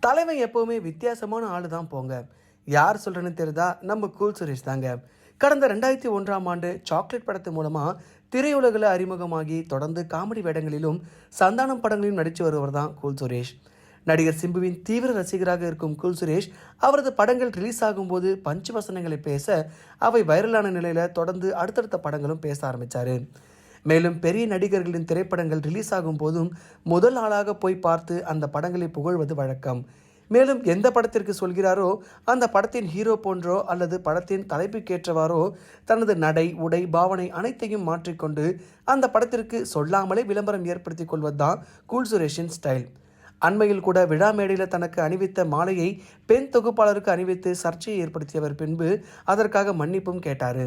தலைவன் எப்போவுமே வித்தியாசமான ஆளு தான் போங்க. யார் சொல்கிறேன்னு தெரியுதா? நம்ம கூல் சுரேஷ் தாங்க. கடந்த 2001ஆம் ஆண்டு சாக்லேட் படத்து மூலமாக திரையுலகில் அறிமுகமாகி தொடர்ந்து காமெடி வேடங்களிலும் சந்தானம் படங்களிலும் நடித்து வருவர் தான் கூல் சுரேஷ். நடிகர் சிம்புவின் தீவிர ரசிகராக இருக்கும் கூல் சுரேஷ் அவரது படங்கள் ரிலீஸ் ஆகும்போது பஞ்சு வசனங்களை பேச அவை வைரலான நிலையில் தொடர்ந்து அடுத்தடுத்த படங்களும் பேச ஆரம்பித்தார். மேலும் பெரிய நடிகர்களின் திரைப்படங்கள் ரிலீஸ் ஆகும் போதும் முதல் ஆளாக போய் பார்த்து அந்த படங்களை புகழ்வது வழக்கம். மேலும் எந்த படத்திற்கு சொல்கிறாரோ அந்த படத்தின் ஹீரோ போன்றோ அல்லது படத்தின் தலைப்புக்கேற்றவாறோ தனது நடை, உடை, பாவனை அனைத்தையும் மாற்றிக்கொண்டு அந்த படத்திற்கு சொல்லாமலே விளம்பரம் ஏற்படுத்தி கொள்வதுதான் கூல் சுரேஷின் ஸ்டைல். அண்மையில் கூட விழா மேடையில் தனக்கு அணிவித்த மாலையை பெண் தொகுப்பாளருக்கு அணிவித்து சர்ச்சையை ஏற்படுத்தியவர் பின்பு அதற்காக மன்னிப்பும் கேட்டார்.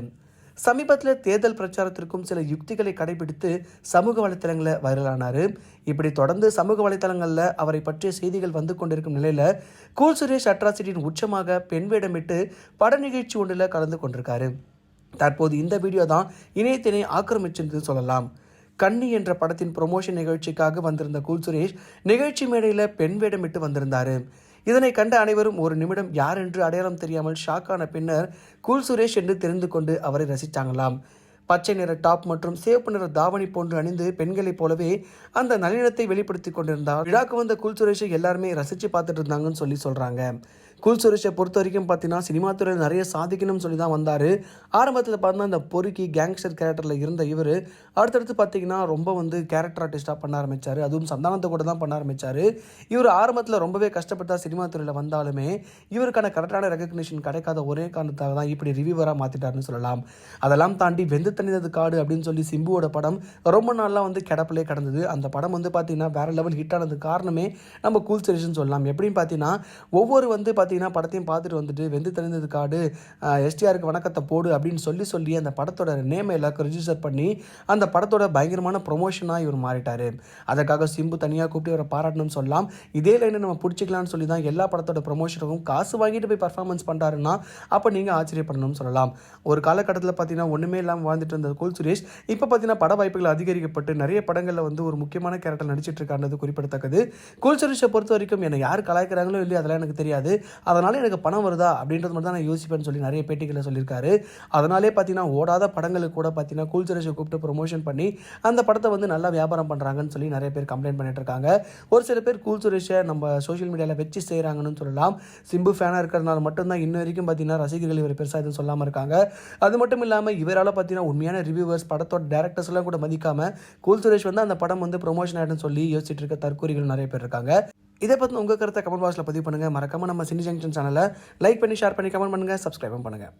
சமீபத்தில் தேர்தல் பிரச்சாரத்திற்கும் சில யுக்திகளை கடைபிடித்து சமூக வலைத்தளங்களில் வைரலானார். இப்படி தொடர்ந்து சமூக வலைத்தளங்களில் அவரை பற்றிய செய்திகள் வந்து கொண்டிருக்கும் நிலையில் கூல் சுரேஷ் அட்ராசிட்டியின் உச்சமாக பெண் வேடமிட்டு பட நிகழ்ச்சி ஒன்றில் கலந்து கொண்டிருக்காரு. தற்போது இந்த வீடியோ தான் இணையத்தினை ஆக்கிரமிச்சிருந்து சொல்லலாம். கன்னி என்ற படத்தின் ப்ரொமோஷன் நிகழ்ச்சிக்காக வந்திருந்த கூல் சுரேஷ் நிகழ்ச்சி மேடையில் பெண் வேடமிட்டு வந்திருந்தார். இதனை கண்ட அனைவரும் ஒரு நிமிடம் யார் என்று அடையாளம் தெரியாமல் ஷாக்கான பின்னர் கூல் சுரேஷ் என்று தெரிந்து கொண்டு அவரை ரசித்தாங்களாம். பச்சை நிற டாப் மற்றும் சிவப்பு நிற தாவணி போன்று அணிந்து பெண்களைப் போலவே அந்த நளினத்தை வெளிப்படுத்தி கொண்டிருந்தார். விழாக்கு வந்த கூல் சுரேஷை எல்லாருமே ரசித்து பார்த்துட்டு இருந்தாங்கன்னு சொல்கிறாங்க. கூல் சுரேஷை பொறுத்த வரைக்கும் பார்த்தீங்கன்னா சினிமா துறையில் நிறைய சாதிக்கணும்னு சொல்லி தான் வந்தார். ஆரம்பத்தில் பார்த்தீங்கன்னா இந்த பொறுக்கி கேங்ஸ்டர் கேரக்டரில் இருந்த இவர் அடுத்தடுத்து பார்த்தீங்கன்னா ரொம்ப கேரக்டர் ஆர்டிஸ்டாக பண்ண ஆரம்பித்தார். அதுவும் சந்தானத்தை கூட தான் பண்ண ஆரம்பித்தார். இவர் ஆரம்பத்தில் ரொம்பவே கஷ்டப்பட்டா சினிமா துறையில் வந்தாலுமே இவருக்கான கரெக்டான ரெகக்னிஷன் கிடைக்காத ஒரே காரணத்தாக தான் இப்படி ரிவ்யூவராக மாற்றிட்டாருன்னு சொல்லலாம். அதெல்லாம் தாண்டி வெந்து தணிந்தது காடு அப்படின்னு சொல்லி சிம்புவோட படம் ரொம்ப நாளாக கிடப்பிலே கடந்தது. அந்த படம் பார்த்தீங்கன்னா வேற லெவல் ஹிட் ஆனது காரணமே நம்ம கூல் சுரேஷ்னு சொல்லலாம். எப்படின்னு பார்த்தீங்கன்னா ஒவ்வொரு பார்த்தீங்கன்னா படத்தையும் பார்த்துட்டு வந்துட்டு வெந்து தணிந்தது காடு, எஸ்டிஆருக்கு வணக்கத்தை போடு அப்படின்னு சொல்லி அந்த படத்தோட நேம் எல்லாருக்கும் ரிஜிஸ்டர் பண்ணி அந்த படத்தோட பயங்கரமான ப்ரொமோஷனாக இவர் மாறிட்டார். அதற்காக சிம்பு தனியாக கூப்பிட்டு இவரை பாராட்டணும்னு சொல்லலாம். இதே லைனை நம்ம பிடிச்சிக்கலாம்னு சொல்லி தான் எல்லா படத்தோட ப்ரொமோஷனுக்கும் காசு வாங்கிட்டு போய் பர்ஃபார்மன்ஸ் பண்ணுறாருன்னா அப்போ நீங்கள் ஆச்சரியப்படணும்னு சொல்லலாம். ஒரு காலகட்டத்தில் பார்த்தீங்கன்னா ஒன்றுமே இல்லாமல் வாழ்ந்துட்டு இருந்த கூல் சுரேஷ் இப்போ பார்த்தீங்கன்னா பட வாய்ப்புகள் அதிகரிக்கப்பட்டு நிறைய படங்களில் ஒரு முக்கியமான கேரக்டர் நடிச்சிட்டு இருக்கான்றது குறிப்பிடத்தக்கது. கூல் சுரேஷை பொறுத்த வரைக்கும் என்னை யார் கலாய்க்கிறாங்களோ இல்லையோ அதெல்லாம் எனக்கு தெரியாது, அதனால எனக்கு பணம் வருதா அப்படின்றது மட்டும் தான் நான் யோசிப்பேன்னு சொல்லி நிறைய பேட்டிகளை சொல்லியிருக்காரு. அதனாலே பார்த்தீங்கன்னா ஓடாத படங்களுக்கு கூட பார்த்தீங்கன்னா கூல் சுரேஷை கூப்பிட்டு ப்ரொமோஷன் பண்ணி அந்த படத்தை நல்லா வியாபாரம் பண்ணுறாங்கன்னு சொல்லி நிறைய பேர் கம்ப்ளைண்ட் பண்ணிட்டு இருக்காங்க. ஒரு சில பேர் கூல் சுரேஷை நம்ம சோஷியல் மீடியாவில் வச்சு செய்கிறாங்கன்னு சொல்லலாம். சிம்பு ஃபேனாக இருக்கிறதுனால மட்டும்தான் இன்ன வரைக்கும் பார்த்தீங்கன்னா ரசிகர்கள் இவர் பெருசாக எதுவும் சொல்லாமல் இருக்காங்க. அது மட்டும் இல்லாமல் இவரால் பார்த்தீங்கன்னா உண்மையான ரிவ்யூவர்ஸ் படத்தோட டேரக்டர்ஸ் எல்லாம் கூட மதிக்காமல் கூல் சுரேஷ் அந்த படம் ப்ரொமோஷன் ஆகிடுன்னு சொல்லி யோசிச்சுட்டு இருக்க தற்கூரிகள் நிறைய பேர் இருக்காங்க. இதை பற்றி உங்கள் கருத்தை கமெண்ட் பாக்ஸில் பதிவு பண்ணுங்கள். மறக்காமல் நம்ம சினி ஜங்ஷன் சேனலை லைக் பண்ணி, ஷேர் பண்ணி, கமெண்ட் பண்ணுங்கள், சப்ஸ்கிரைபும் பண்ணுங்கள்.